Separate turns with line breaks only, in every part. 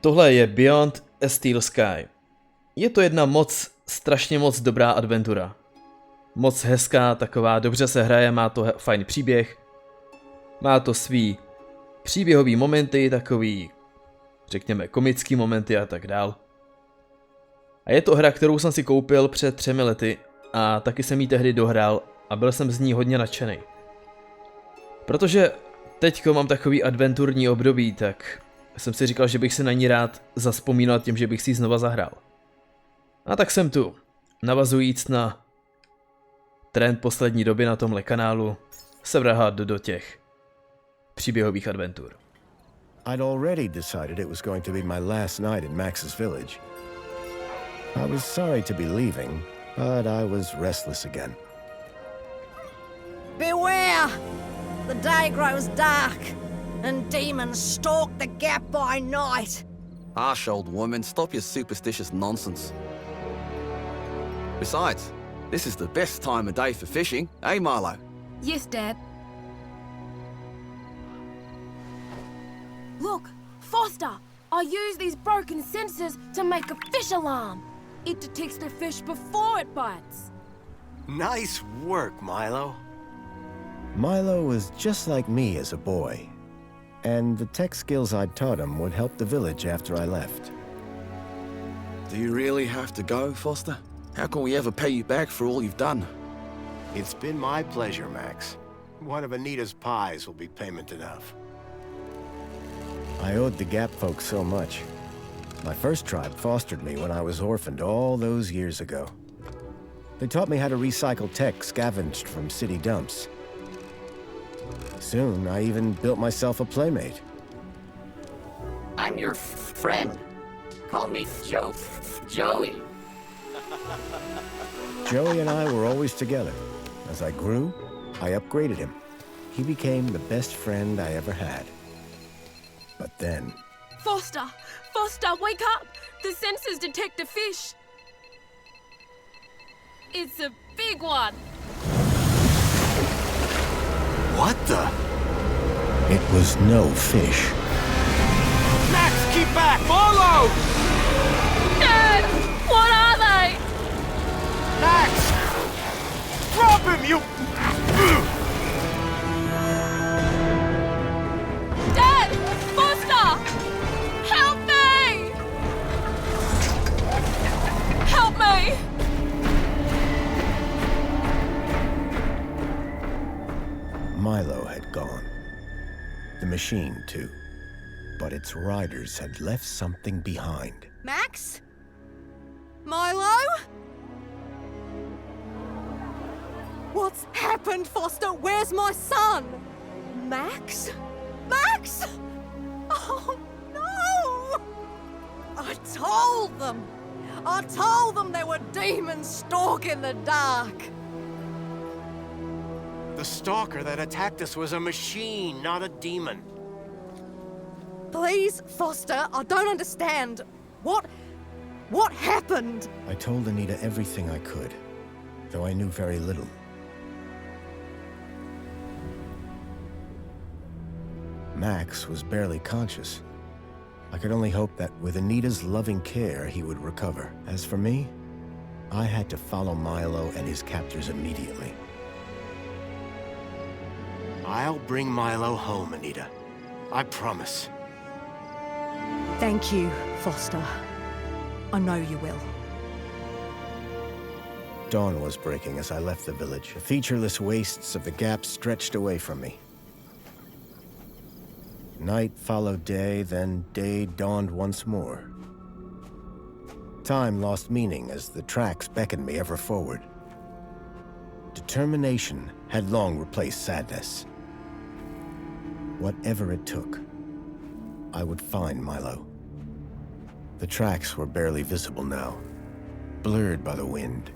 Tohle je Beyond a Steel Sky. Je to jedna strašně moc dobrá adventura. Moc hezká, taková, dobře se hraje, má to fajn příběh. Má to svý příběhový momenty, takový, řekněme, komický momenty a tak dál. A je to hra, kterou jsem si koupil před 3 lety a taky jsem ji tehdy dohrál a byl jsem z ní hodně nadšený. Protože teďko mám takový adventurní období, tak jsem si říkal, že bych si na ní rád zazpomínal tím, že bych si ji znova zahrál. A tak jsem tu, navazujíc na trend poslední doby na tomhle kanálu, se vrhat do těch příběhových adventur.
I'd already decided it was going to be my last night in Max's village. I was sorry to be leaving, but I was restless again.
Beware! The day grows dark, and demons stalk the gap by night.
Harsh old woman, stop your superstitious nonsense. Besides, this is the best time of day for fishing, eh, Milo?
Yes, Dad. Look, Foster! I use these broken sensors to make a fish alarm. It detects the fish before it bites.
Nice work, Milo. Milo was just like me as a boy, and the tech skills I'd taught him would help the village after I left.
Do you really have to go, Foster? How can we ever pay you back for all you've done?
It's been my pleasure, Max. One of Anita's pies will be payment enough. I owed the Gap folks so much. My first tribe fostered me when I was orphaned all those years ago. They taught me how to recycle tech scavenged from city dumps. Soon, I even built myself a playmate.
I'm your friend. Call me Joey.
Joey and I were always together. As I grew, I upgraded him. He became the best friend I ever had. But then...
Foster! Foster, wake up! The sensors detect a fish. It's a big one.
What the? It was no fish.
Max, keep back! Follow!
Dad! What are they?
Max! Drop him, you...
Dad! Foster! Help me! Help me!
Milo had gone. The machine, too. But its riders had left something behind.
Max? Milo? What's happened, Foster? Where's my son? Max? Max? Oh, no! I told them there were demons stalking the dark.
The stalker that attacked us was a machine, not a demon.
Please, Foster, I don't understand. What happened?
I told Anita everything I could, though I knew very little. Max was barely conscious. I could only hope that with Anita's loving care, he would recover. As for me, I had to follow Milo and his captors immediately.
I'll bring Milo home, Anita. I promise.
Thank you, Foster. I know you will.
Dawn was breaking as I left the village. The featureless wastes of the Gap stretched away from me. Night followed day, then day dawned once more. Time lost meaning as the tracks beckoned me ever forward. Determination had long replaced sadness. Whatever it took, I would find Milo. The tracks were barely visible now, blurred by the wind.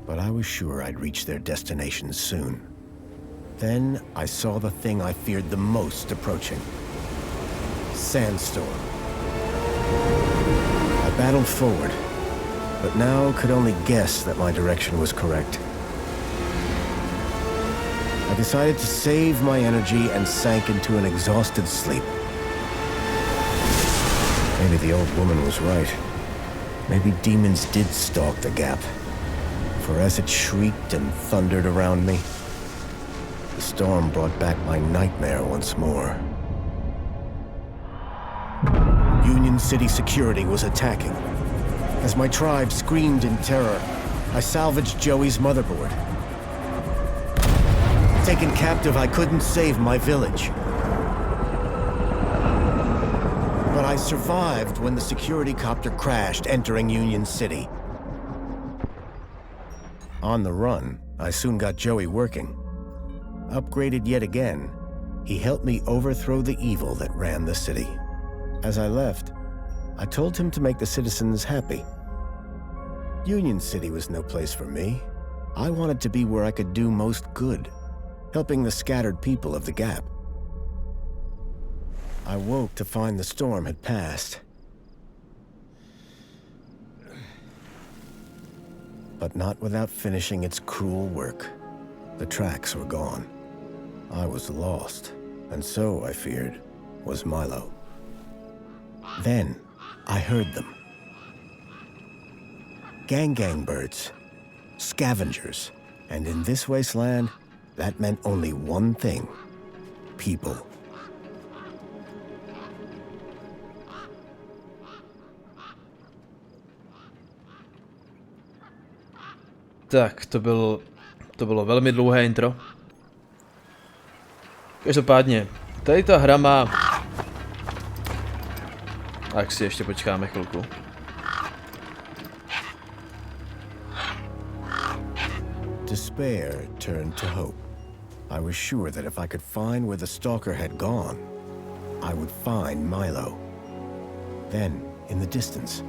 But I was sure I'd reach their destination soon. Then I saw the thing I feared the most approaching. Sandstorm. I battled forward, but now could only guess that my direction was correct. I decided to save my energy and sank into an exhausted sleep. Maybe the old woman was right. Maybe demons did stalk the gap. For as it shrieked and thundered around me, the storm brought back my nightmare once more. Union City security was attacking. As my tribe screamed in terror, I salvaged Joey's motherboard. Taken captive, I couldn't save my village. But I survived when the security copter crashed, entering Union City. On the run, I soon got Joey working. Upgraded yet again, he helped me overthrow the evil that ran the city. As I left, I told him to make the citizens happy. Union City was no place for me. I wanted to be where I could do most good, helping the scattered people of the Gap. I woke to find the storm had passed. But not without finishing its cruel work. The tracks were gone. I was lost, and so, I feared, was Milo. Then, I heard them. Gang birds, scavengers, and in this wasteland, that meant only one thing: people.
Tak, to bylo velmi dlouhé intro. Každopádně, tady ta hra má... Tak si ještě počkáme chvilku.
Despair turned to hope. I was sure that if I could find where the stalker had gone, I would find Milo. Then, in the distance,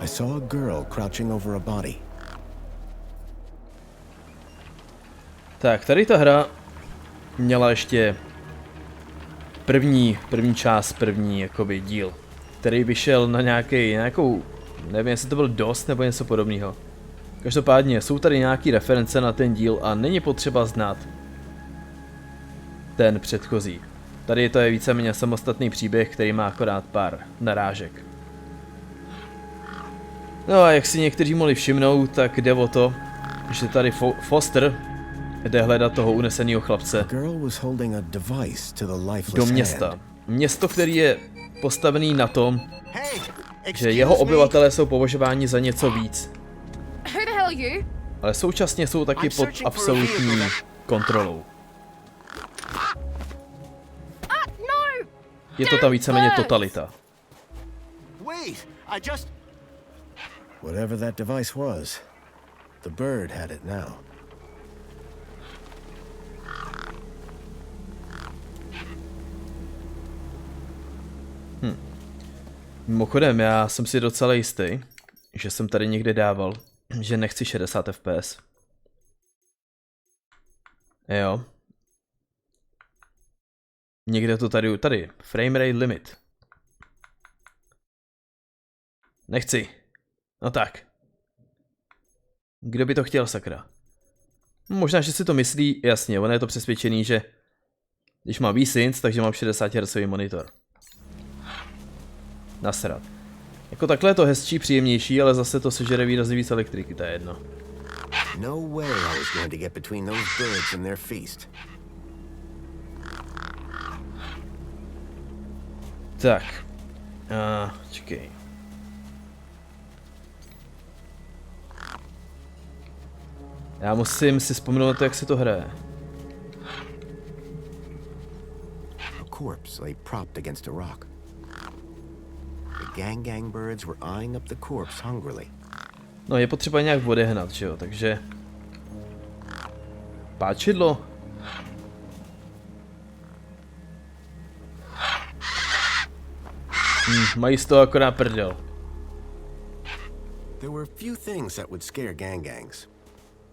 I saw a girl crouching over a body.
Tak, tady ta hra měla ještě první část, první jakoby díl, který vyšel na nějakou, nevím, jestli to byl DOS nebo něco podobného. Každopádně jsou tady nějaký reference na ten díl a není potřeba znát ten předchozí. Tady to je víceméně samostatný příběh, který má akorát pár narážek. No a jak si někteří mohli všimnout, tak jde o to, že tady Foster jde hledat toho uneseného chlapce do města. Město, který je postavený na tom, že jeho obyvatelé jsou považováni za něco víc. Ale současně jsou taky pod absolutní kontrolou. Je to tam víceméně totalita.
Whatever that device was, the bird had it now.
Mimochodem, já jsem si docela jistý, že jsem tady někde dával, že nechci 60 fps. Jo. Někde to tady, frame rate limit. Nechci. No tak. Kdo by to chtěl, sakra? Možná, že si to myslí, jasně, ono je to přesvědčený, že když mám VSync, takže mám 60 Hz monitor. Nasrat. Jako takhle je to hezčí, příjemnější, ale zase to sežere výrazně víc elektriky, to je jedno.
No way I was going to get between those birds and their feast.
Tak. Čekej. Já musím si vzpomenout, jak se to hraje.
A corpse lay propped against a rock. The gang birds were eyeing up the corpse hungrily.
No, je potřeba nějak odehnat, že jo, takže... Páčidlo. Mají z toho akorát prdel.
There were few things that would scare gangs,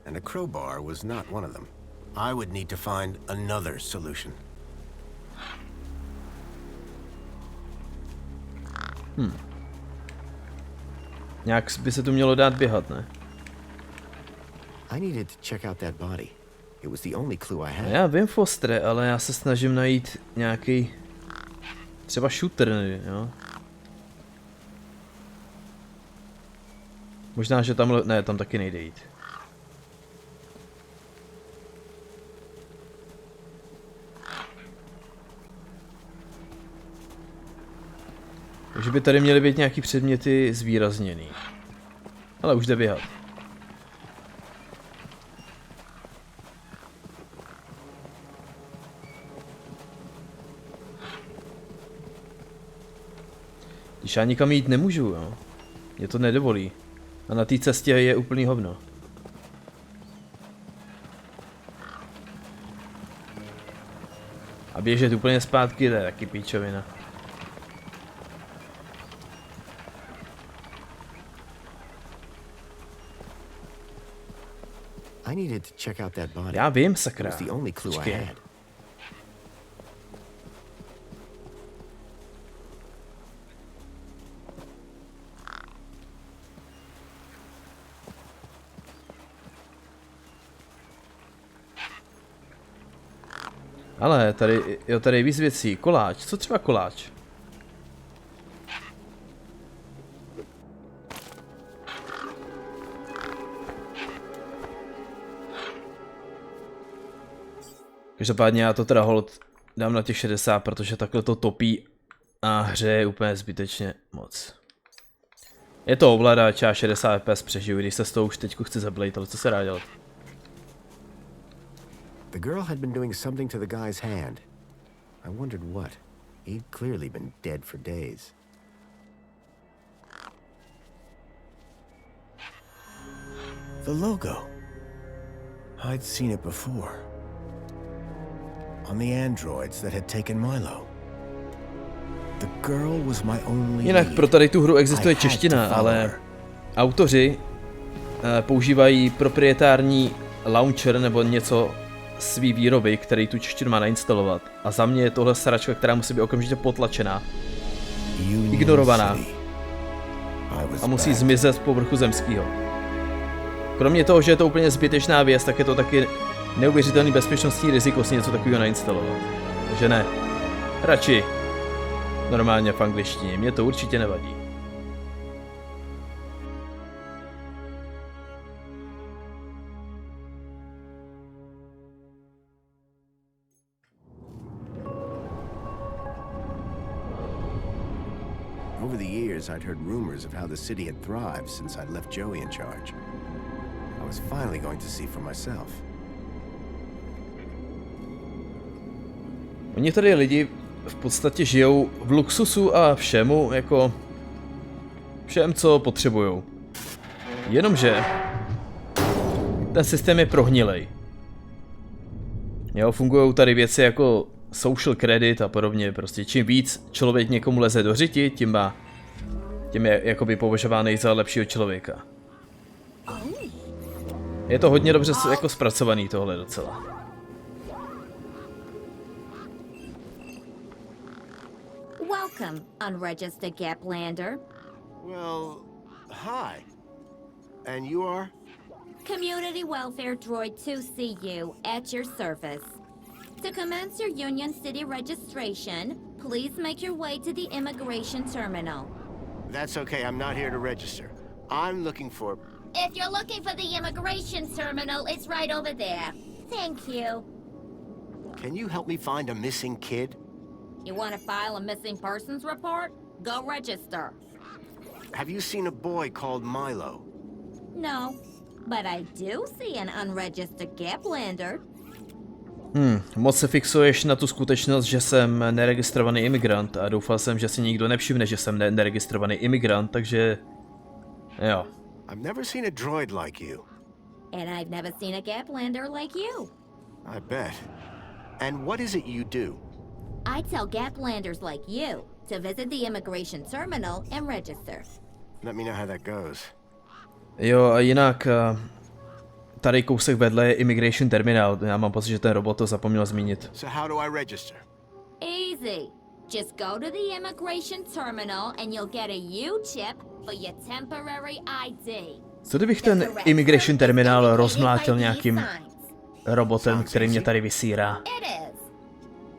and a crowbar was not one of them. I would need to find another solution.
Nějak by se tu mělo dát běhat, ne?
I needed to check out that body. It was the only clue I had.
Já vím, Fostre, ale já se snažím najít nějaký třeba shooter, jo? Možná, že tam... Ne, tam taky nejde jít. Takže by tady měly být nějaký předměty zvýrazněný. Ale už jde běhat. Když já nikam jít nemůžu, jo. Mě to nedovolí. A na té cestě je úplný hovno. A běžet úplně zpátky, to je taky píčovina.
I needed to check out that body.
Já vím, sakra.
It was the only clue I
Počkej.
had.
Ale tady, jo, tady je víc věcí. Koláč, co třeba koláč? Každopádně já to teda hold dám na těch 60, protože takhle to topí a hřeje úplně zbytečně moc. Je to ovladač, já 60 fps přežiju, když se s tou už teďku chci zablejt, ale co se dá dělat?
The girl had been doing something to the guy's hand. I wondered what. He'd clearly been dead for days. The logo. I'd seen it before. On the androids that had taken Milo. The girl was my only
Jinak
lead.
pro tady tu hru existuje
I had to
čeština,
follow
ale
her.
autoři používají proprietární launcher nebo něco svý výroby, který tu češtinu má nainstalovat. A za mě je tohle sračka, která musí být okamžitě potlačená, ignorovaná a musí zmizet z povrchu zemského. Kromě toho, že je to úplně zbytečná věc, tak je to taky neuvěřitelný bezpečnostní riziko si něco takového nainstalovat. Takže ne. Radši normálně v angličtině, mě to určitě nevadí.
Over the years, I'd heard rumors of how the city had thrived since I'd left Joey in charge. I was finally going to see for myself.
Oni tady lidi v podstatě žijou v luxusu a všemu, jako všem, co potřebujou. Jenomže ten systém je prohnilej. Jo, fungují tady věci jako social credit a podobně, prostě čím víc člověk někomu leze do řiti, tím je jakoby považovaný za lepšího člověka. Je to hodně dobře jako zpracovaný tohle docela.
Welcome, unregistered Gaplander.
Well, hi. And you are?
Community Welfare Droid 2CU at your service. To commence your Union City registration, please make your way to the immigration terminal.
That's okay, I'm not here to register. I'm looking for...
If you're looking for the immigration terminal, it's right over there. Thank you.
Can you help me find a missing kid?
You want to file a missing persons report? Go register.
Have you seen a boy called Milo?
No, but I do see an unregistered Gaplander.
Moc se fixuješ na tu skutečnost, že jsem neregistrovaný imigrant a doufal jsem, že si nikdo nevšimne, že jsem neregistrovaný imigrant, takže... Jo.
I've never seen a droid like you.
And I've never seen a Gaplander like you.
I bet. And what is it you do?
I tell Gaplanders like you to visit the immigration terminal and register.
Let me know how that goes.
Jo, a jinak... Tady kousek vedle je immigration terminál. Já mám pocit, že ten robot to zapomněl zmínit.
So how do I register?
Easy. Just go to the immigration terminal and you'll get a U-chip for your temporary ID.
Co kdybych ten immigration terminál rozmlátil nějakým robotem, který mě tady vysírá?
It is.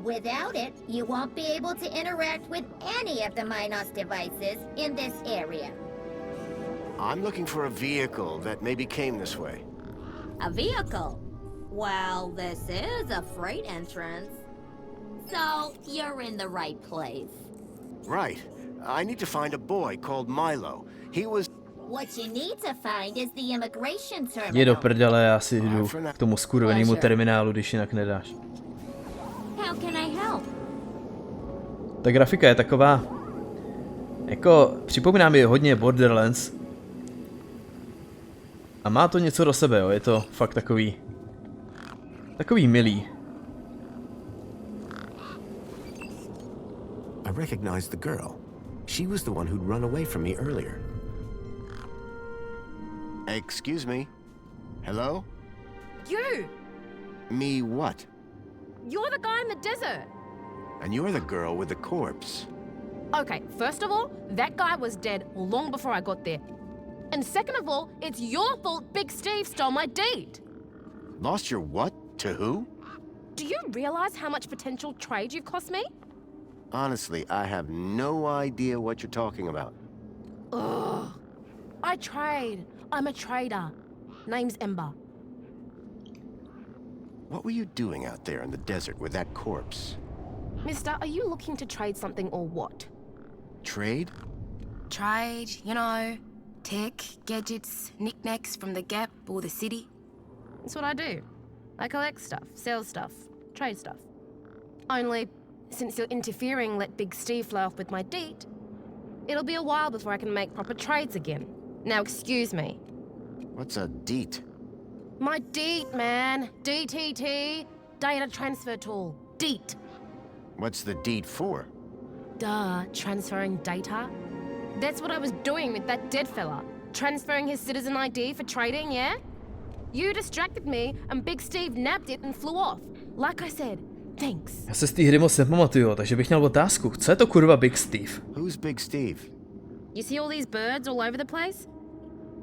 Without it, you won't be able to interact with any of the Minos devices in this area.
I'm looking for a vehicle that maybe came this way.
A vehicle? Well, this is a freight entrance. So, you're in the right place.
Right. I need to find a boy called Milo. He was...
What you need to find is the immigration
Je do
terminal.
prdele, já si jdu k tomu skurvenému terminálu, když jinak nedáš.
How can I help?
Ta grafika je taková... Jako, připomíná mi hodně Borderlands. A má to něco do sebe, jo, je to fakt takový... Takový milý.
I recognized the girl. She was the one who'd run away from me earlier. Excuse me. Hello?
You!
Me what?
You're the guy in the desert!
And you're the girl with the corpse.
Okay, first of all, that guy was dead long before I got there. And second of all, it's your fault Big Steve stole my deed!
Lost your what? To who?
Do you realize how much potential trade you've cost me?
Honestly, I have no idea what you're talking about.
Ugh. I trade. I'm a trader. Name's Ember.
What were you doing out there in the desert with that corpse?
Mister, are you looking to trade something or what?
Trade?
Trade, you know, tech, gadgets, knickknacks from the Gap or the city.
That's what I do. I collect stuff, sell stuff, trade stuff. Only, since you're interfering, let Big Steve fly off with my deed, it'll be a while before I can make proper trades again. Now excuse me.
What's a deet?
My deed, man. DTT. Data transfer tool. Deet.
What's the deed for?
Duh, transferring data. That's what I was doing with that dead fella. Transferring his citizen ID for trading, yeah? You distracted me and Big Steve nabbed it and flew off. Like I said, thanks.
Já se z té hry moc nepamatuju, takže bych měl otázku. Co je to kurva Big Steve?
Who's Big Steve?
You see all these birds all over the place?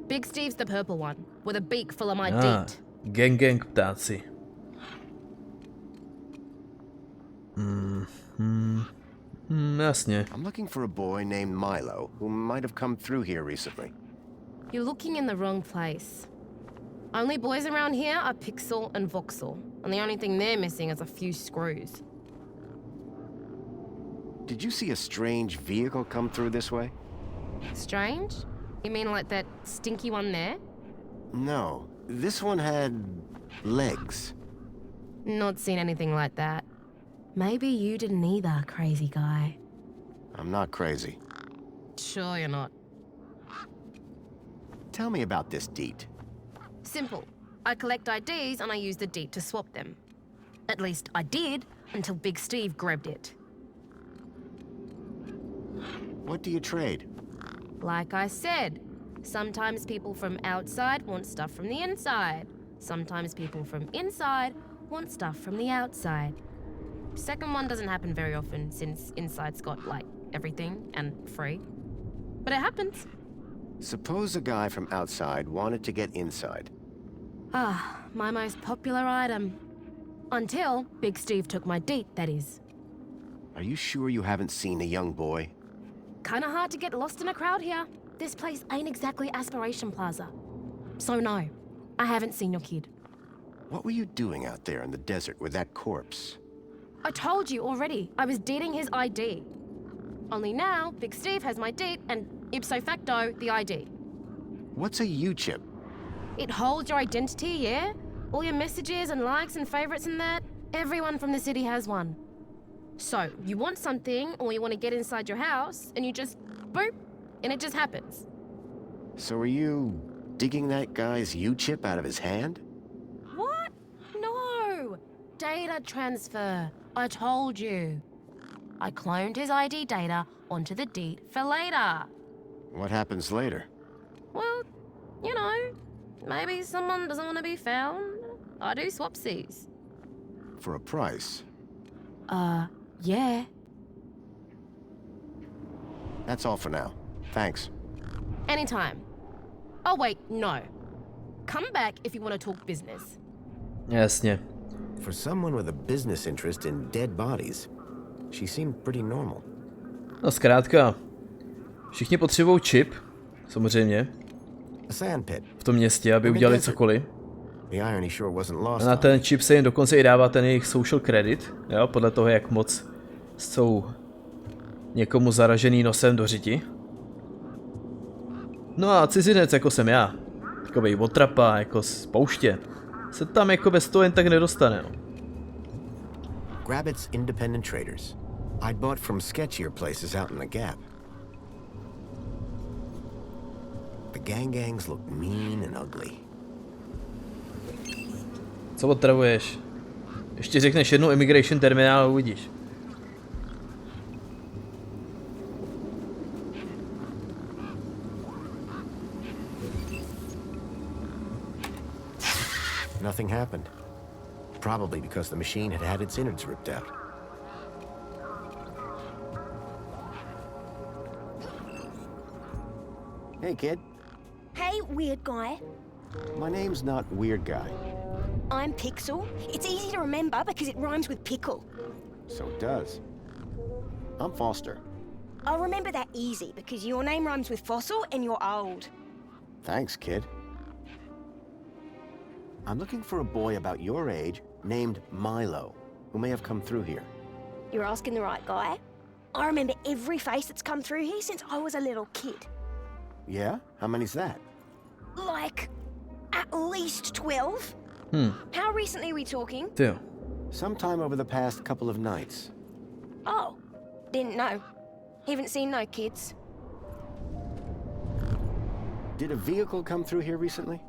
Big Steve's the purple one, with a beak full of my
Ah,
deet.
gang ptáci. Jasně.
I'm looking for a boy named Milo who might have come through here recently.
You're looking in the wrong place. Only boys around here are Pixel and Voxel, and the only thing they're missing is a few screws.
Did you see a strange vehicle come through this way?
Strange? You mean like that stinky one there?
No, this one had legs.
Not seen anything like that. Maybe you didn't either, crazy guy.
I'm not crazy.
Sure you're not.
Tell me about this deet.
Simple. I collect IDs and I use the deed to swap them. At least I did, until Big Steve grabbed it.
What do you trade?
Like I said, sometimes people from outside want stuff from the inside. Sometimes people from inside want stuff from the outside. Second one doesn't happen very often since inside's got, like, everything and free. But it happens.
Suppose a guy from outside wanted to get inside.
Ah, my most popular item. Until Big Steve took my deed, that is.
Are you sure you haven't seen a young boy?
Kinda hard to get lost in a crowd here. This place ain't exactly Aspiration Plaza. So no, I haven't seen your kid.
What were you doing out there in the desert with that corpse?
I told you already, I was deeding his ID. Only now, Big Steve has my deed and ipso facto, the ID.
What's a U-chip?
It holds your identity, yeah? All your messages and likes and favorites and that. Everyone from the city has one. So, you want something or you want to get inside your house and you just boop, and it just happens.
So are you digging that guy's U-chip out of his hand?
What? No! Data transfer. I told you. I cloned his ID data onto the deed for later.
What happens later?
Well, you know, maybe someone doesn't want to be found. I do swapsies.
For a price?
Yeah.
That's all for now. Thanks.
Anytime. Oh wait, no. Come back if you want to talk business.
Jasně.
For someone with a business interest in dead bodies, she seemed pretty normal.
No zkrátka, všichni potřebují čip, samozřejmě.
A sand pit.
v tom městě, aby udělali cokoliv.
The irony sure wasn't lost.
A na ten čip se jim dokonce i dává ten jejich social credit, jo, podle toho, jak moc jsou někomu zaražený nosem do řiti. No a cizinec, jako jsem já, takovej otrapa, jako z pouště, se tam jako bez toho jen tak nedostane, no.
Grabbit's independent traders. I'd bought from sketchier places out in the Gap. The gangs look mean and ugly.
Co otravuješ? Ještě řekneš jednou immigration terminál a uvidíš.
Nothing happened. Probably because the machine had its innards ripped out. Hey, kid.
Hey, weird guy.
My name's not Weird Guy.
I'm Pixel. It's easy to remember because it rhymes with pickle.
So it does. I'm Foster.
I'll remember that easy because your name rhymes with fossil and you're old.
Thanks, kid. I'm looking for a boy about your age named Milo, who may have come through here.
You're asking the right guy. I remember every face that's come through here since I was a little kid.
Yeah? How many's that?
Like, at least 12. How recently are we talking?
Ty.
Sometime over the past couple of nights.
Oh, didn't know. Haven't seen no kids.
Did a vehicle come through here recently?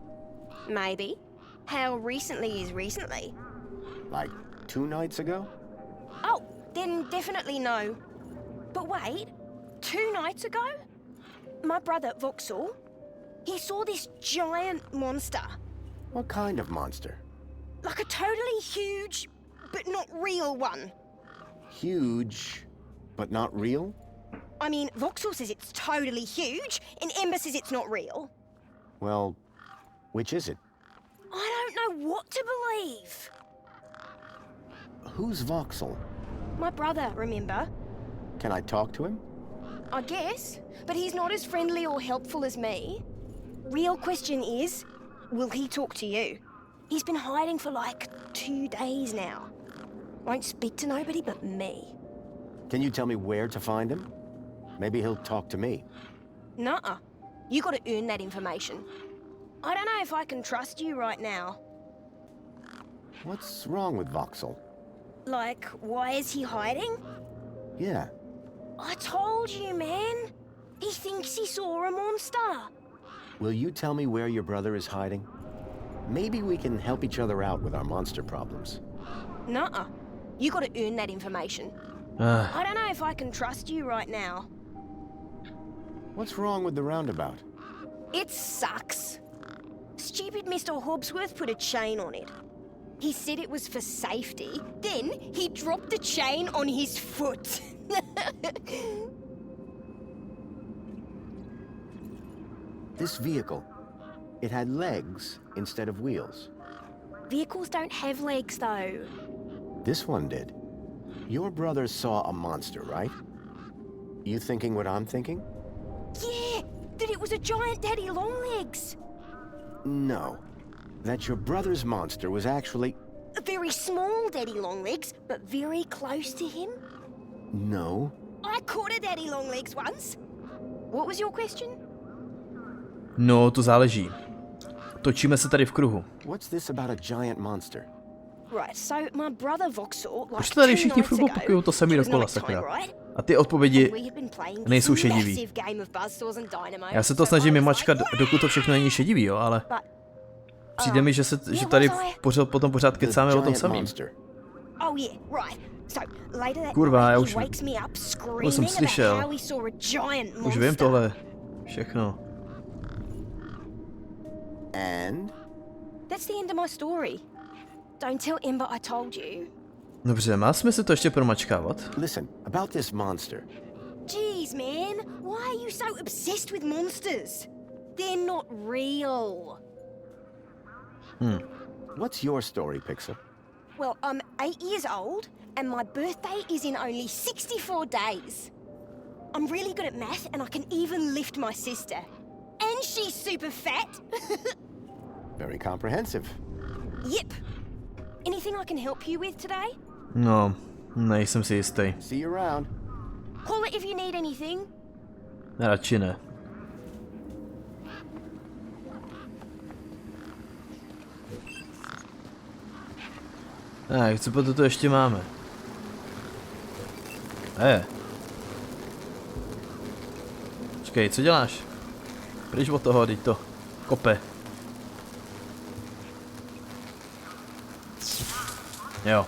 Maybe. How recently is recently?
Like 2 nights ago?
Oh, then definitely no. But wait, 2 nights ago? My brother, Voxel, he saw this giant monster.
What kind of monster?
Like a totally huge, but not real one.
Huge, but not real?
I mean, Voxel says it's totally huge, and Ember says it's not real.
Well, which is it?
I don't know what to believe.
Who's Voxel?
My brother, remember?
Can I talk to him?
I guess, but he's not as friendly or helpful as me. Real question is, will he talk to you? He's been hiding for like 2 days now. Won't speak to nobody but me.
Can you tell me where to find him? Maybe he'll talk to me.
Nuh-uh. You gotta earn that information. I don't know if I can trust you right now.
What's wrong with Voxel?
Like, why is he hiding?
Yeah.
I told you, man. He thinks he saw a monster.
Will you tell me where your brother is hiding? Maybe we can help each other out with our monster problems.
Nuh-uh. You gotta earn that information. I don't know if I can trust you right now.
What's wrong with the roundabout?
It sucks. Stupid Mr. Hobbsworth put a chain on it. He said it was for safety. Then he dropped the chain on his foot.
This vehicle, it had legs instead of wheels.
Vehicles don't have legs, though.
This one did. Your brother saw a monster, right? You thinking what I'm thinking?
Yeah, that it was a giant daddy longlegs.
No. That your brother's monster was actually...
A very small daddy longlegs, but very close to him.
No.
I caught a daddy longlegs once. What was your question?
No, to záleží. Točíme se tady v kruhu.
What's this about a giant monster?
Right, so my brother Voxel,
Proč
like
tady
2
všichni
nights
furt
ago,
opakují to samý
it was
dokola,
nighttime,
sakra.
right?
A ty odpovědi
We had been playing this
nejsou šedivý.
massive game of buzzsaws and dynamo,
Já se to
so
snažím
I was
mačkat,
like,
dokud to všechno není šedivý, jo, ale přijde mi, že tady potom pořád kecáme o tom samým.
Oh yeah, right. So later that
Kurva, já
night,
už
he wakes me up
jsem
screaming about
slyšel.
how he saw a giant monster.
Už vím tohle všechno.
And?
That's the end of my story. Don't tell Ember I told you.
Dobře, má smysl to ještě promačkávat?
Listen, about this monster.
Jeez, man, why are you so obsessed with monsters? They're not real.
What's your story, Pixel?
Well, I'm 8 years old, and my birthday is in only 64 days. I'm really good at math, and I can even lift my sister. And Is she super fat?
Very comprehensive.
Yep. Anything I can help you with today?
No, nejsem si jistý.
See you around.
Call it if you need anything.
Radši ne. Tak, co potom to ještě máme? Počkej, co děláš? Pryč od toho, teď to kope. Jo.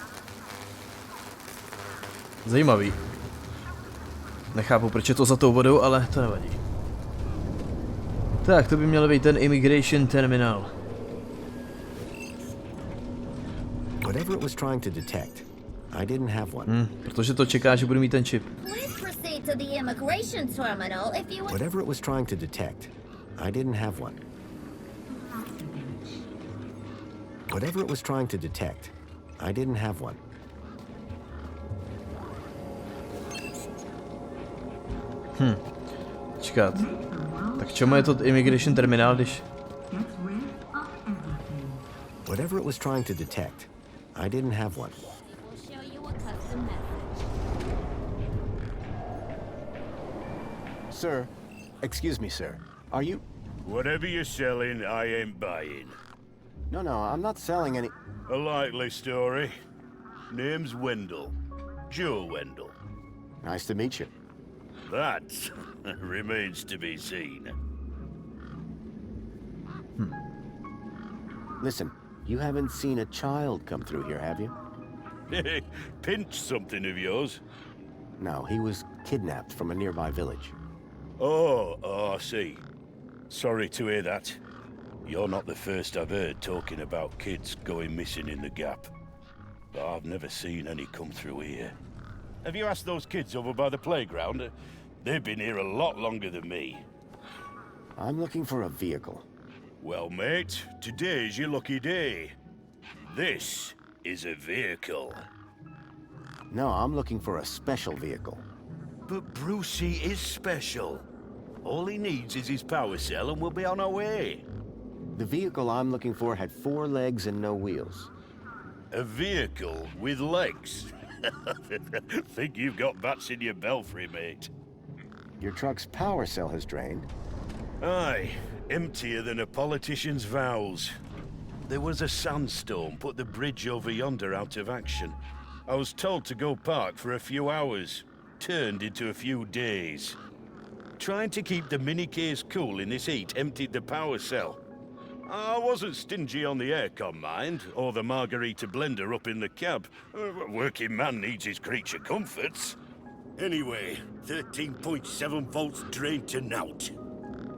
Zajímavý. Nechápu, proč je to za tou vodou, ale to nevadí. Tak, to by měl být ten immigration terminal.
Whatever it was trying to detect, I didn't have one.
Protože to čeká, že budu mít ten čip.
Please proceed to the immigration terminal if you...
Whatever it was trying to detect, I didn't have one. Whatever it was trying to detect, I didn't have one.
Čekat. Tak čemu je to immigration terminál, když...
Whatever it was trying to detect, I didn't have one.
We'll show you a custom message.
Sir, excuse me, sir. Are you...
Whatever you're selling, I ain't buying.
No, I'm not selling any...
A likely story. Name's Wendell. Joe Wendell.
Nice to meet you.
That remains to be seen.
Listen, you haven't seen a child come through here, have you?
Pinch something of yours?
No, he was kidnapped from a nearby village.
Oh, I see. Sorry to hear that. You're not the first I've heard talking about kids going missing in the Gap. But I've never seen any come through here. Have you asked those kids over by the playground? They've been here a lot longer than me.
I'm looking for a vehicle.
Well, mate, today's your lucky day. This is a vehicle.
No, I'm looking for a special vehicle.
But Brucey is special. All he needs is his power cell and we'll be on our way.
The vehicle I'm looking for had 4 legs and no wheels.
A vehicle with legs? Think you've got bats in your belfry, mate.
Your truck's power cell has drained.
Aye, emptier than a politician's vows. There was a sandstorm put the bridge over yonder out of action. I was told to go park for a few hours. Turned into a few days. Trying to keep the mini-case cool in this heat emptied the power cell. I wasn't stingy on the aircon, mind, or the margarita blender up in the cab. A working man needs his creature comforts. Anyway, 13.7 volts drained to naught.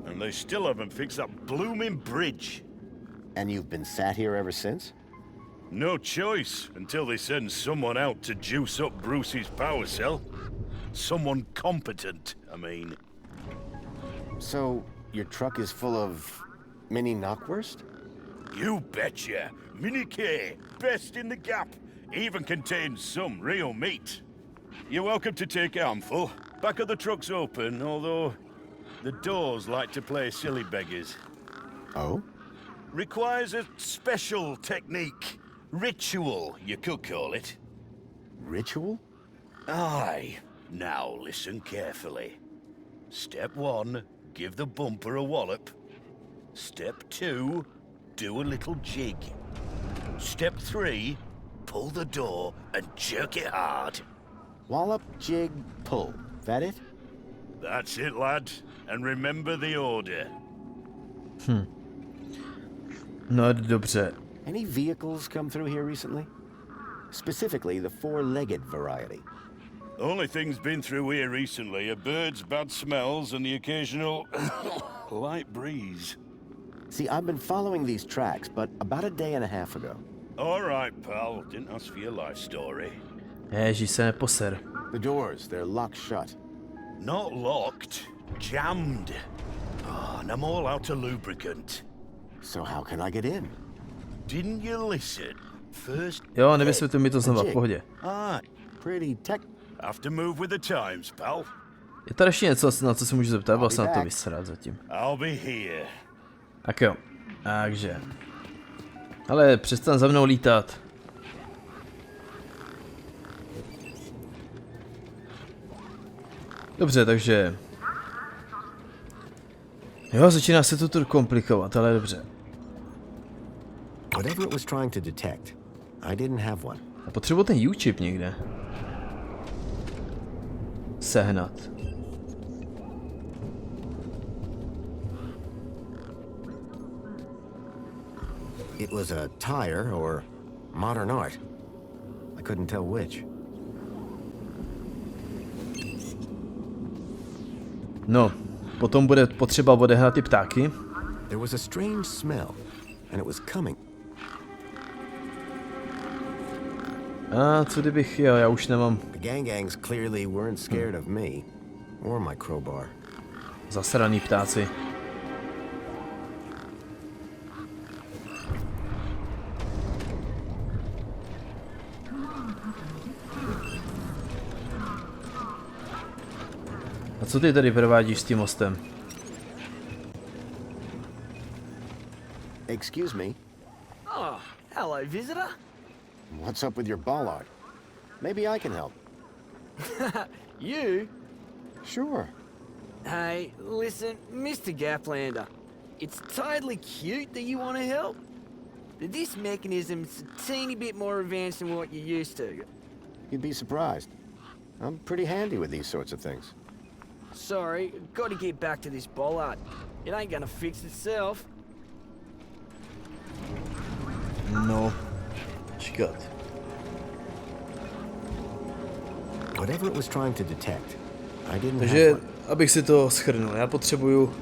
And they still haven't fixed that blooming bridge.
And you've been sat here ever since?
No choice, until they send someone out to juice up Brucey's power cell. Someone competent, I mean.
So, your truck is full of... mini knockwurst?
You betcha. Mini K, best in the Gap. Even contains some real meat. You're welcome to take a handful. Back of the truck's open, although the doors like to play silly beggars.
Oh?
Requires a special technique. Ritual, you could call it.
Ritual?
Aye. Now listen carefully. Step 1, give the bumper a wallop. Step 2, do a little jig. Step 3, pull the door and jerk it hard.
Wallop, jig, pull. That it?
That's it, lad. And remember the order.
No dobře.
Any vehicles come through here recently? Specifically, the 4-legged variety.
Only things been through here recently are birds, bad smells, and the occasional light breeze.
See, I've been following these tracks, but about a day and a half ago.
All right, pal. Didn't ask for your life story.
Ježí se neposer.
The doors, they're locked shut.
Not locked, jammed. Oh, and I'm all out of lubricant.
So how can I get in?
Didn't you listen? First...
Jo, nevysvětluj mi to znova, v pohodě.
Ah,
pretty tech...
Have to move with the times, pal.
Je tady ještě něco, na co se můžu zeptat, byl jsem na to vysrat zatím. Tak jo, takže. Ale přestan za mnou lítat. Dobře, takže... Jo, začíná se to komplikovat, ale dobře.
Whatever it was trying to detect, I didn't have one.
A potřebuji ten U-chip někde. Sehnat.
It was a tire or modern art. I couldn't tell which.
No, potom bude potřeba odehnat ty ptáky.
There was a strange smell, and it was coming.
A co kdybych, jo, já už nemám.
The gangs clearly weren't scared of me or my crowbar.
Zasraný ptáci. A co ty tady provádíš s tím mostem?
Excuse me.
Oh, hello, visitor.
What's up with your ball art? Maybe I can help.
You?
Sure.
Hey, listen, Mr. Gaplander. It's totally cute that you want to help. But this mechanism's a teeny bit more advanced than what you're used to.
You'd be surprised. I'm pretty handy with these sorts of things.
Sorry, gotta get back to this bollard. It ain't gonna fix itself.
No. Shotcut.
Whatever it was trying to detect, I didn't
Takže,
have one.
abych si to shrnul, já potřebuju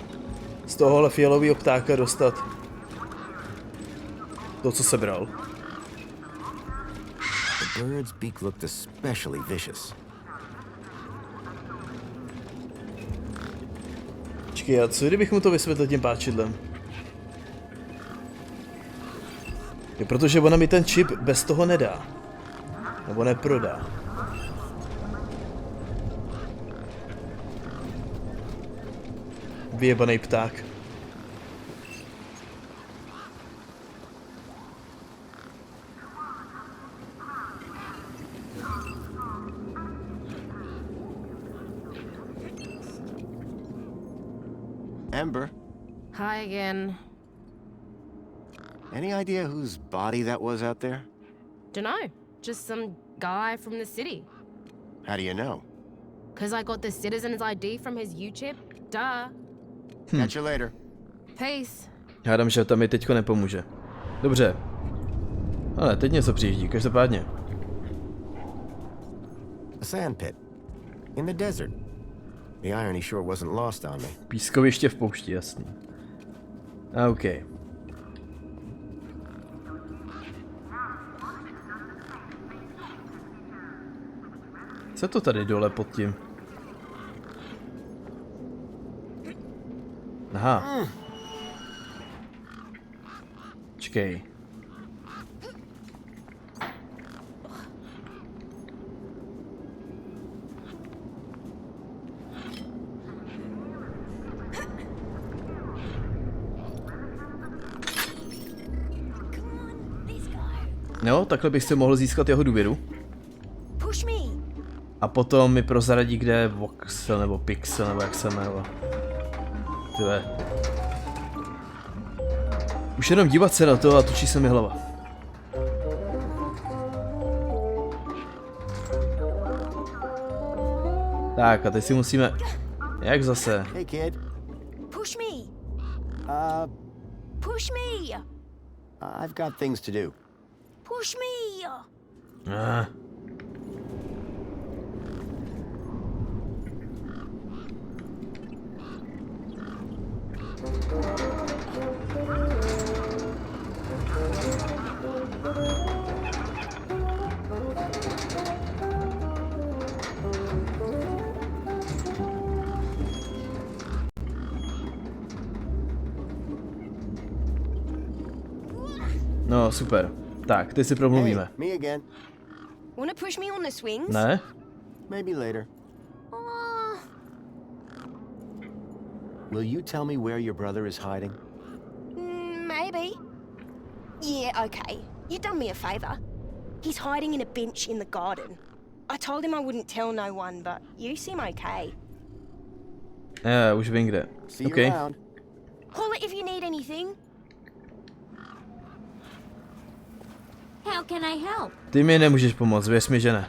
z tohohle fialového ptáka dostat to, co sebral.
The bird's beak looked especially vicious.
Počkej, a co kdybych mu to vysvětlil tím páčidlem? Je protože ona mi ten čip bez toho nedá. Nebo neprodá. Vyjebanej pták.
Ember,
Hi again.
any idea whose body that was out there?
Dunno, just some guy from the city.
How do you know?
'Cause I got the citizen's ID from his U-chip. Duh.
Catch you later.
Peace.
Hádám, že to mi teďko nepomůže. Dobře. Ale teď něco přijíždí, každopádně.
A sand pit. In the desert. The irony sure wasn't lost on me.
Pískoviště v poušti, jasný. OK. Co to tady dole pod tím? Aha. Čekej. No, takhle bych si mohl získat jeho důvěru. A potom mi prozradí, kde je voxel nebo pixel, nebo jak se jmenuje. Tyhle. Už jenom dívat se na to a točí se mi hlava. Tak a teď si musíme... Jak zase?
Hey kid.
Push me. Push me.
I've got things to do.
Push me.
No, super. Tak, teď si promluvíme.
Hey, me again.
Wanna push me on the swings?
Ne?
Maybe later. Will you tell me where your brother is hiding?
Maybe. Yeah, okay. You done me a favor. He's hiding in a bench in the garden. I told him I wouldn't tell no one, but you seem okay.
Už vím kde.
See you
Okay.
around.
Call it if you need anything.
How can I help?
Ty mi nemůžeš pomoct, věř mi, že ne.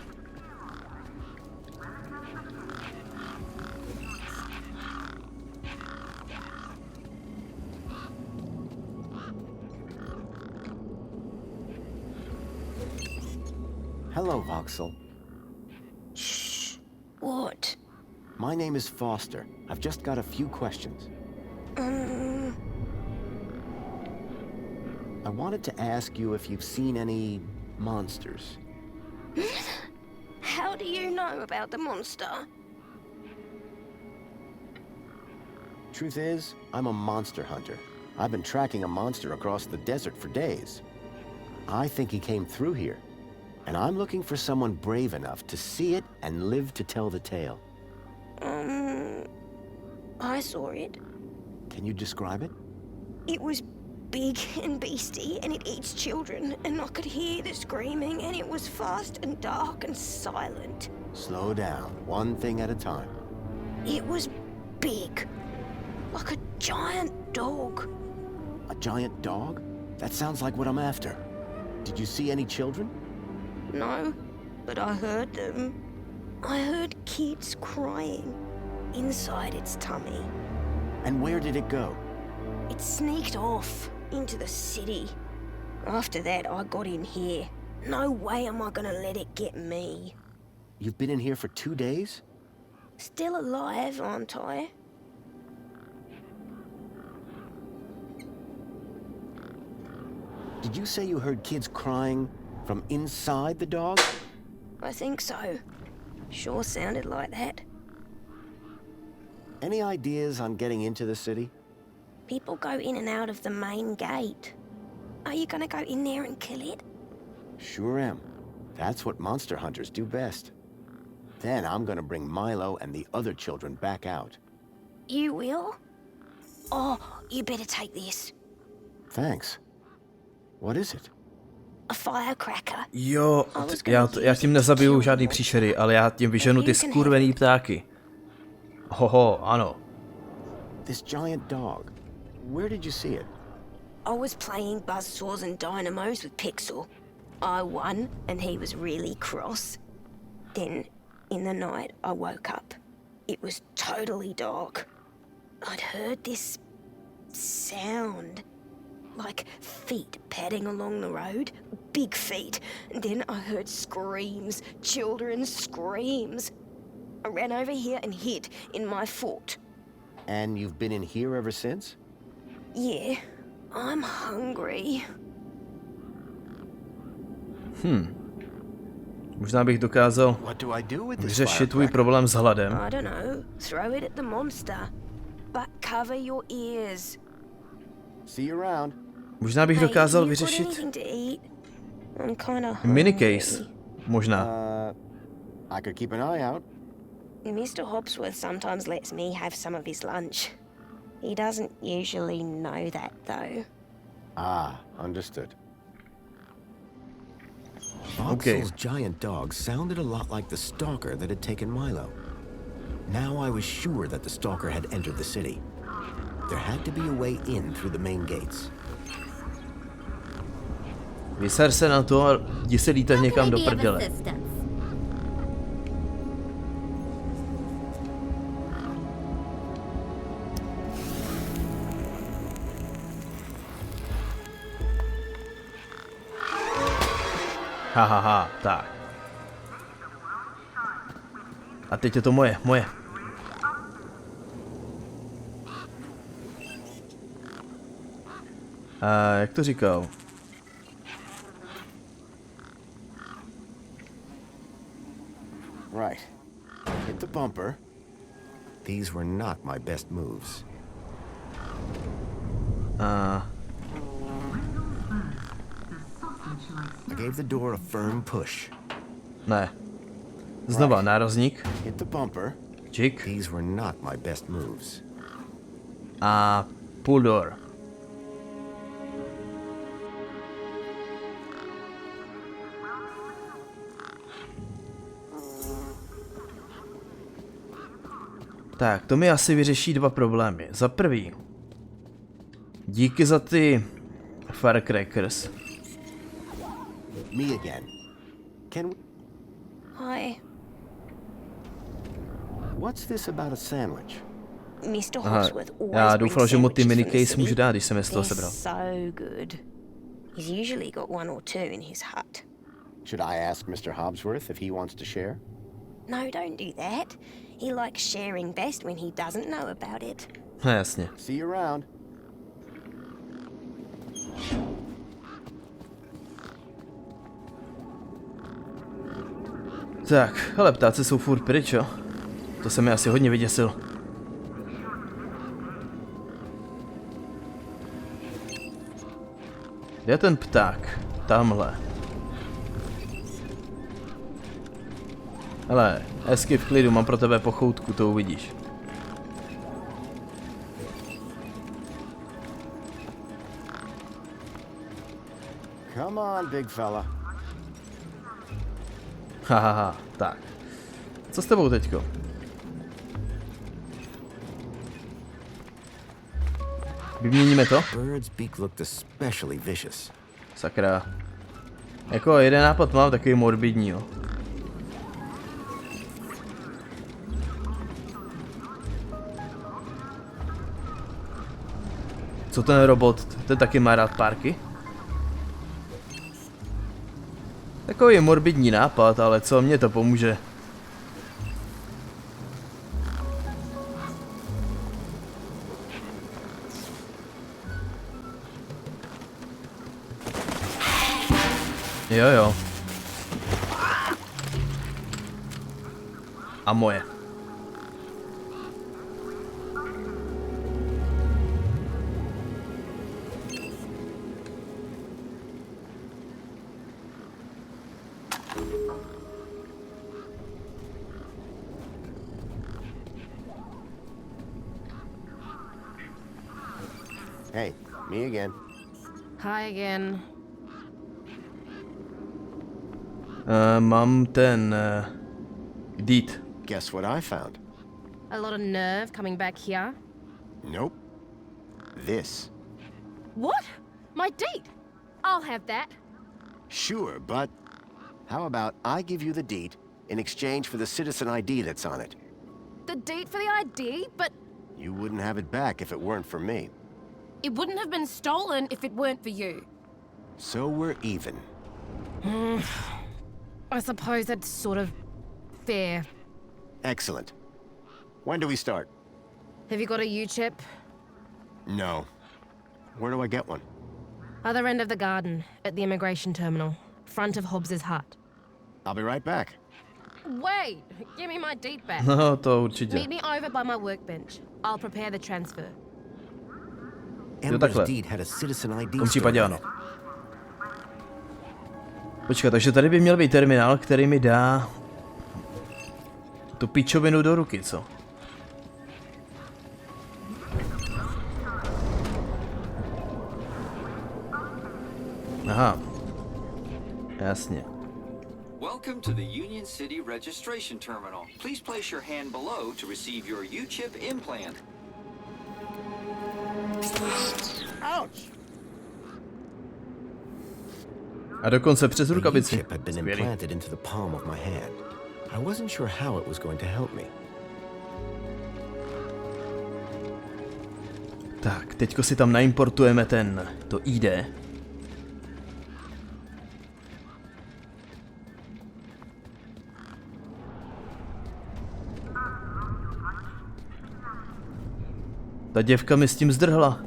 Hello, Voxel.
What?
My name is Foster. I've just got a few questions. I wanted to ask you if you've seen any monsters.
How do you know about the monster?
Truth is, I'm a monster hunter. I've been tracking a monster across the desert for days. I think he came through here, and I'm looking for someone brave enough to see it and live to tell the tale.
I saw it.
Can you describe it?
It was big and beastie, and it eats children, and I could hear the screaming, and it was fast and dark and silent.
Slow down, one thing at a time.
It was big, like a giant dog.
A giant dog? That sounds like what I'm after. Did you see any children?
No, but I heard them. I heard kids crying inside its tummy.
And where did it go?
It sneaked off into the city. After that, I got in here. No way am I gonna let it get me.
You've been in here for 2 days?
Still alive, aren't I?
Did you say you heard kids crying from inside the dog?
I think so. Sure sounded like that.
Any ideas on getting into the city?
People go in and out of the main gate. Are you gonna go in there and kill it?
Sure am. That's what monster hunters do best. Then I'm gonna bring Milo and the other children back out.
You will? Oh, you better take this.
Thanks. What is it?
A firecracker.
Jo, já tím nezabiju žádný příšery, ale já tím vyženu ty skurvený ptáky. Hoho, ano.
This giant dog. Where did you see it?
I was playing buzzsaws and dynamos with Pixel. I won, and he was really cross. Then, in the night, I woke up. It was totally dark. I'd heard this sound. Like feet padding along the road. Big feet. And then I heard screams. Children's screams. I ran over here and hid in my fort.
And you've been in here ever since?
Yeah, I'm hungry.
Možná bych dokázal vyřešit tvůj problém s hladem.
I don't know. Throw it at the monster. But cover your ears.
See you around.
Možná bych dokázal vyřešit minicase. Možná.
I could keep an eye out.
Mr. Hopsworth sometimes lets me have some of his lunch. He doesn't usually know that, though.
Ah, understood.
Okay.
Voxel's giant dog sounded a lot like the stalker that had taken Milo. Now I was sure that the stalker had entered the city. There had to be a way in through the main gates.
Vyser se na to a jdi se lítat někam do prdele. Hahaha, tak. A teď je to moje. Jak to říkal?
Right. Hit the bumper. These were not my best moves. I gave the door a firm push.
Ne. Znova nárazník.
Hit the bumper.
Čik.
These were not my best moves.
a pull door. Tak, to mi asi vyřeší dva problémy. Za prvý, díky za ty firecrackers.
Me again. Can we...
Hi.
What's this about a sandwich?
Mr.
Aha,
Hopsworth always
já
brings
doufal, že mu ty
sandwiches from the
minicase
city.
můžu dát, když jsem je z toho
They're
sebral.
so good. He's usually got one or two in his hut.
Should I ask Mr. Hobsworth if he wants to share?
No, don't do that. He likes sharing best when he doesn't know about it.
No jasně.
See you around.
Tak, hele, ptáci jsou furt pryč, jo? To se mi asi hodně vyděsil. Kde je ten pták? Tamhle. Hele, hezky v klidu, mám pro tebe pochoutku, to uvidíš.
Come on, big fella.
Hahaha, tak. Co s tebou teďko? Vyměníme to?
Bird's beak looked especially vicious.
Sakra. Jako jeden nápad mám, takový morbidní, jo. Co ten robot? Ten taky má rád párky? Takový morbidní nápad, ale co mě to pomůže? Jo. A moje.
Hey, me again.
Hi again.
Mám ten... deed.
Guess what I found?
A lot of nerve coming back here.
Nope. This.
What? My date? I'll have that.
Sure, but how about I give you the deed in exchange for the citizen ID that's on it?
The date for the ID, but
You wouldn't have it back if it weren't for me.
it wouldn't have been stolen if it weren't for you.
So we're even.
I suppose that's sort of fair.
Excellent. When do we start?
Have you got a U-chip?
No. Where do I get one?
Other end of the garden, at the immigration terminal, front of Hobbs's hut.
I'll be right back.
Wait! Give me my deed back.
No, to určitě.
Meet me over by my workbench. I'll prepare the transfer.
Ember's
takhle.
deed had a citizen ID.
V tom případě
stored
ano.
in it.
Počkat, takže tady by měl být terminál, který mi dá tu pičovinu do ruky, co? Aha. Jasně.
Welcome to the Union City Registration Terminal. Please place your hand below to receive your U-chip implant.
Ouch!
A dokonce přes
The
rukavici.
U-chip had been
Skvělý.
implanted into the palm of my hand. I wasn't sure how it was going to help me.
Tak, teďko si tam naimportujeme to ID. Ta děvka mi s tím zdrhla.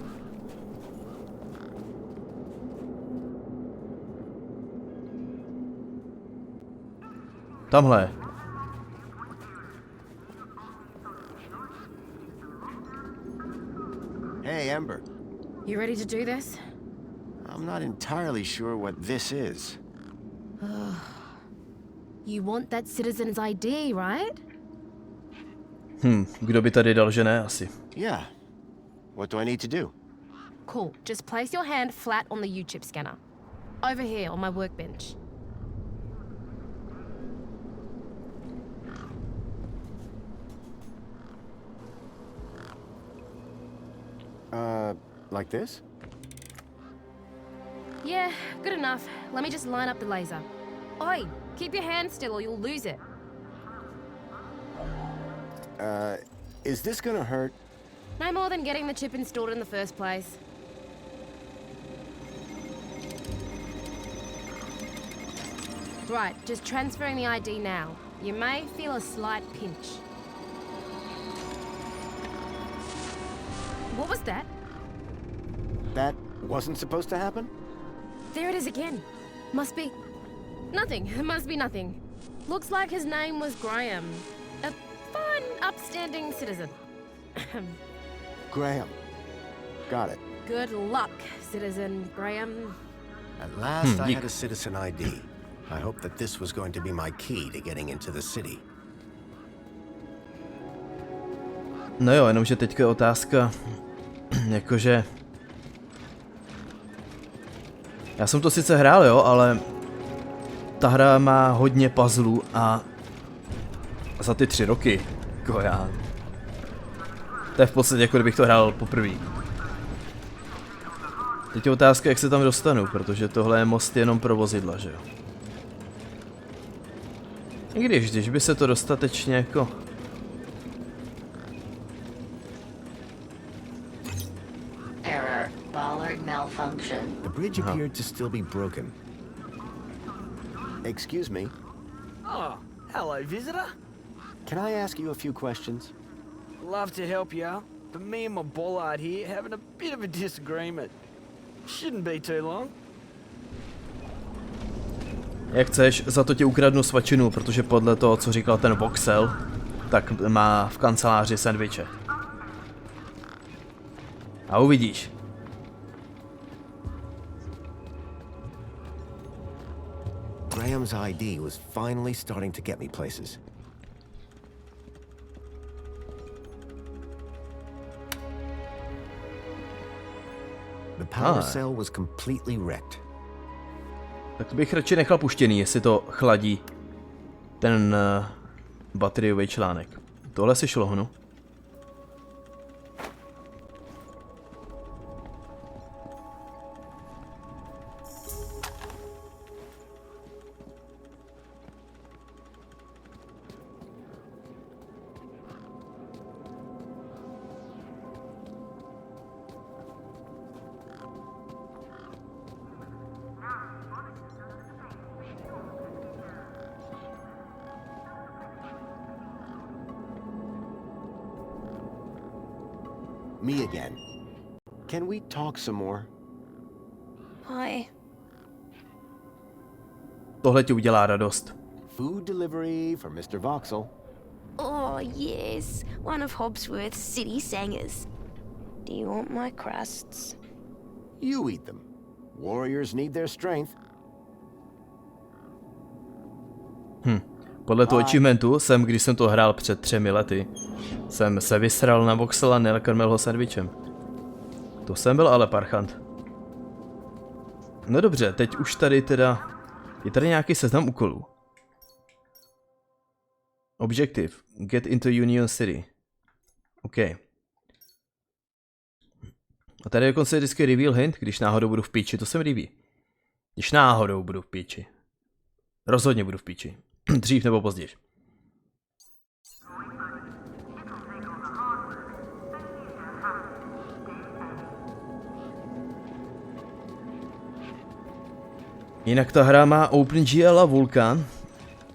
Tamhle.
Hey, Ember.
You ready to do this?
I'm not entirely sure what this is.
You want that citizen's ID, right?
Kdo by tady dal, že ne, asi.
Yeah. What do I need to do?
Cool. Just place your hand flat on the U-chip scanner. Over here on my workbench.
Like this?
Yeah, good enough. Let me just line up the laser. Oi, keep your hand still or you'll lose it.
Is this gonna hurt?
No more than getting the chip installed in the first place. Right, just transferring the ID now. You may feel a slight pinch. What was that?
That wasn't supposed to happen?
There it is again. Must be... nothing. It must be nothing. Looks like his name was Graham. A fine, upstanding citizen.
Graham. Got it.
Good luck, Citizen Graham.
At last I had a citizen ID. I hoped that this was going to be my key to getting into the city.
No jo, jenomže teďka je otázka, jakože... Já jsem to sice hrál, jo, ale... Ta hra má hodně puzzlů a... Za ty 3 roky, jako já... To je v podstatě jako kdybych to hrál poprvé. Teď je otázka, jak se tam dostanu, protože tohle je most jenom pro vozidla, že jo. I když by se to dostatečně jako...
Error. Bollard malfunction.
The bridge appeared to still be broken. Excuse me.
Oh, hello, visitor.
Can I ask you a few questions?
Love to help you out, but me and my bollard here having a bit of a disagreement. Shouldn't be too long.
Jak chceš, za to ti ukradnu svačinu, protože podle toho, co říkal ten voxel, tak má v kanceláři sendviče. A uvidíš.
Graham's ID was finally starting to get me places. The power cell was completely wrecked.
Tak bych radši nechal puštěný, jestli to chladí ten bateriový článek. Tohle si šlohnu.
Me again. Can we talk some more?
Hi.
Tohle ti udělá radost.
Food delivery for Mr. Voxel.
Oh, yes. One of Hobsworth's city singers. Do you want my crusts?
You eat them. Warriors need their strength.
Podle toho achievementu jsem, když jsem to hrál před 3 lety, jsem se vysral na voxela a nenakrmil ho sandvičem. To jsem byl ale parchant. No dobře, teď už tady teda... Je tady nějaký seznam úkolů. Objective. Get into Union City. OK. A tady dokonce je vždycky reveal hint, když náhodou budu v píči, to se mi líbí. Když náhodou budu v píči. Rozhodně budu v píči. Dřív nebo později. Jinak ta hra má OpenGL a Vulkan.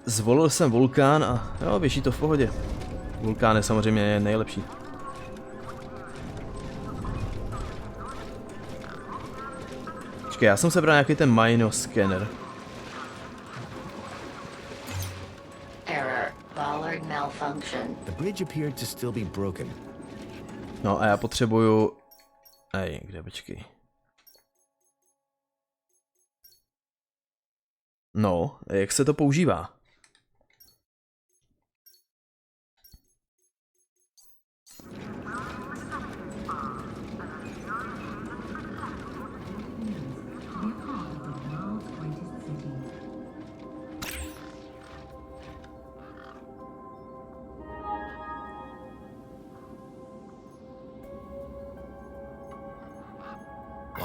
Zvolil jsem Vulkan a jo, běží to v pohodě. Vulkan je samozřejmě nejlepší. Počkej, já jsem sebral nějaký ten Mino scanner.
Error. Bollard malfunction.
The bridge appeared to still be broken.
No a já potřebuju... Ej, kde, počkej. No, jak se to používá?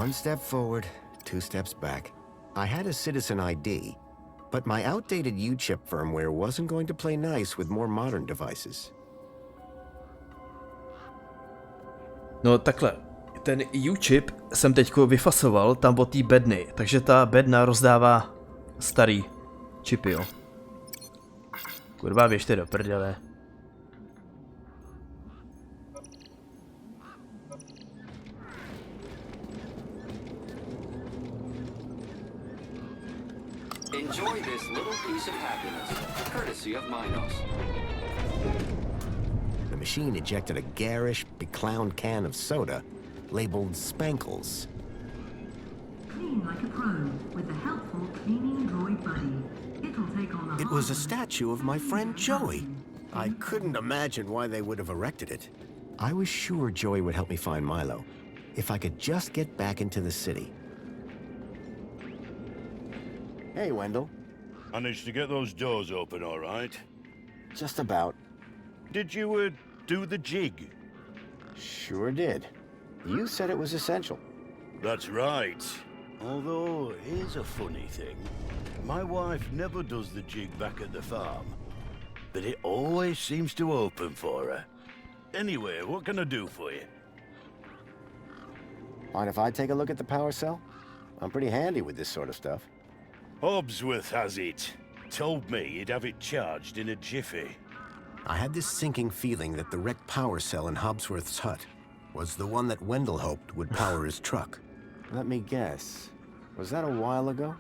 One step forward, 2 steps back. I had a citizen ID, but my outdated U-chip firmware wasn't going to play nice with more modern devices.
No takhle, ten U-chip jsem teďko vyfasoval tam od té bedny, takže ta bedna rozdává starý čipy, jo. Kurva, běžte do prdele.
Enjoy this little piece of happiness, courtesy of Minos.
The machine ejected a garish, beclowned can of soda labeled Spankles.
Clean like a pro with a helpful cleaning droid buddy. It'll take on
It was a statue of my friend Joey. I couldn't imagine why they would have erected it. I was sure Joey would help me find Milo, if I could just get back into the city. Hey, Wendell.
Managed to get those doors open all right?
Just about.
Did you, do the jig?
Sure did. You said it was essential.
That's right. Although, here's a funny thing. My wife never does the jig back at the farm, but it always seems to open for her. Anyway, what can I do for you?
Mind if I take a look at the power cell? I'm pretty handy with this sort of stuff.
Hobbsworth has it. Told me he'd have it charged in a jiffy.
I had this sinking feeling that the wrecked power cell in Hobbsworth's hut was the one that Wendell hoped would power his truck. Let me guess. Was that a while ago?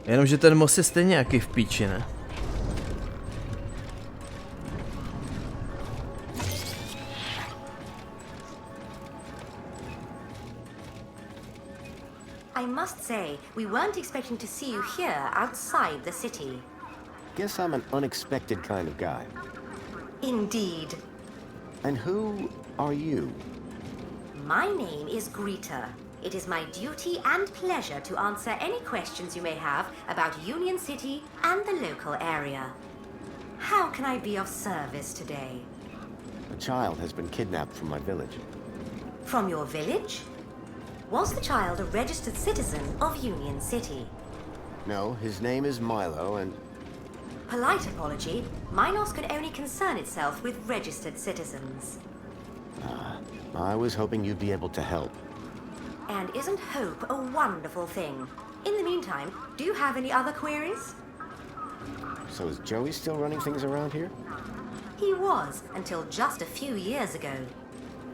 Jenomže ten most je stejně nějaký v píči, ne?
I must say, we weren't expecting to see you here outside the city.
Guess I'm an unexpected kind of guy.
Indeed.
And who are you?
My name is Greta. It is my duty and pleasure to answer any questions you may have about Union City and the local area. How can I be of service today?
A child has been kidnapped from my village.
From your village? Was the child a registered citizen of Union City?
No, his name is Milo and...
Polite apology, Minos could only concern itself with registered citizens.
I was hoping you'd be able to help.
And isn't hope a wonderful thing? In the meantime, do you have any other queries?
So is Joey still running things around here?
He was, until just a few years ago.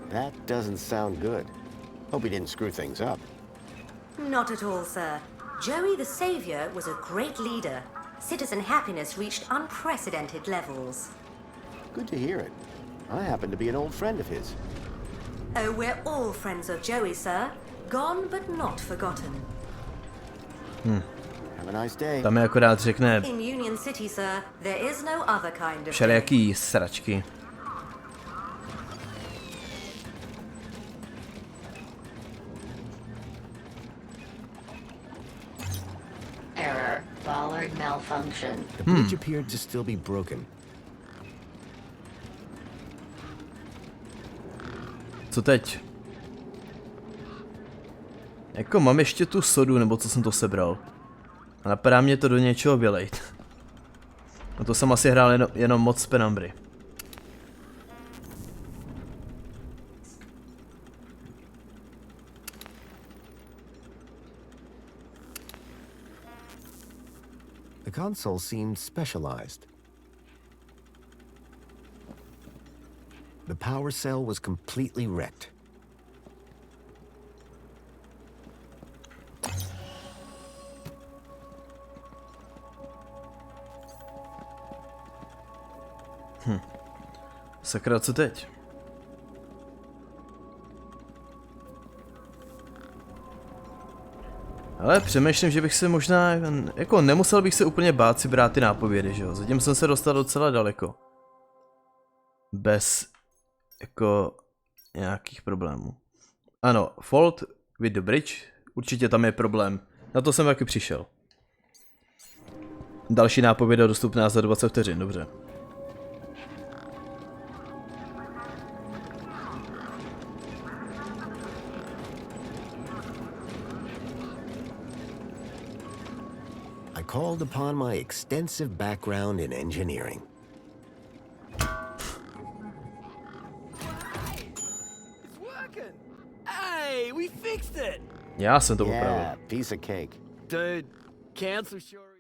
That doesn't sound good. Hope he didn't screw things up.
Not at all, sir. Joey the Savior was a great leader. Citizen happiness reached unprecedented levels.
Good to hear it. I happen to be an old friend of his.
Oh, we're all friends of Joey, sir. Gone but not forgotten.
Have a nice day.
Tam je akorát řekne
In Union City, sir, there is no other kind of day.
všelijaký sračky.
Error. Bollard malfunction.
The bridge appeared to still be broken.
Co teď? Jako mám ještě tu sodu, nebo co jsem to sebral. A napadá mě to do něčeho vylejt. No to jsem asi hrál jenom moc z penumbry.
The console seemed specialized. The power cell was completely wrecked.
Sakra, co teď? Ale přemýšlím, že bych se možná, jako nemusel bych se úplně bát si brát ty nápovědy, že jo? Zatím jsem se dostal docela daleko. Bez, jako, nějakých problémů. Ano, fault with the bridge, určitě tam je problém. Na to jsem taky přišel. Další nápověda dostupná za 20 vteřin, dobře.
called upon my extensive background in engineering.
It's working! Hey, we fixed it!
Já jsem to opravil.
Yeah, piece of cake.
Dude, council sure